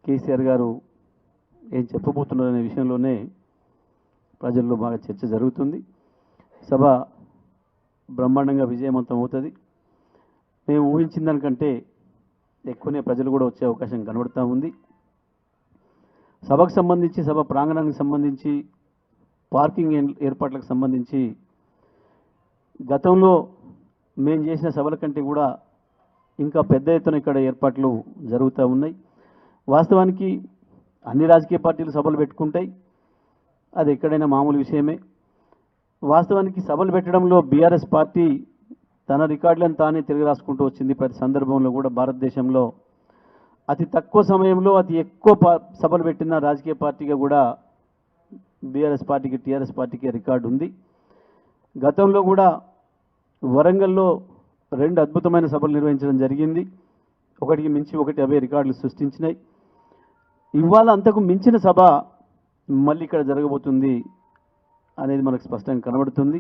కేసీఆర్ గారు ఏం చెప్పబోతున్నారనే విషయంలోనే ప్రజల్లో బాగా చర్చ జరుగుతుంది. సభ బ్రహ్మాండంగా విజయవంతం అవుతుంది. మేము ఊహించిన దానికంటే ఎక్కువనే ప్రజలు కూడా వచ్చే అవకాశం కనబడుతూ ఉంది. సభకు సంబంధించి, సభ ప్రాంగణానికి సంబంధించి, పార్కింగ్ ఏర్పాట్లకు సంబంధించి గతంలో మేము చేసిన సభల కంటే కూడా ఇంకా పెద్ద ఎత్తున ఇక్కడ ఏర్పాట్లు జరుగుతూ ఉన్నాయి. వాస్తవానికి అన్ని రాజకీయ పార్టీలు సభలు పెట్టుకుంటాయి, అది ఎక్కడైనా మామూలు విషయమే. వాస్తవానికి సభలు పెట్టడంలో బీఆర్ఎస్ పార్టీ తన రికార్డులను తానే తిరిగి రాసుకుంటూ వచ్చింది. ప్రతి సందర్భంలో కూడా భారతదేశంలో అతి తక్కువ సమయంలో అతి ఎక్కువ సభలు పెట్టిన రాజకీయ పార్టీగా కూడా బీఆర్ఎస్ పార్టీకి, టీఆర్ఎస్ పార్టీకి రికార్డు ఉంది. గతంలో కూడా వరంగల్లో 2 అద్భుతమైన సభలు నిర్వహించడం జరిగింది. ఒకటికి మించి ఒకటి అవే రికార్డులు సృష్టించినాయి. ఇవాళ అంతకు మించిన సభ మళ్ళీ ఇక్కడ జరగబోతుంది అనేది మనకు స్పష్టంగా కనబడుతుంది.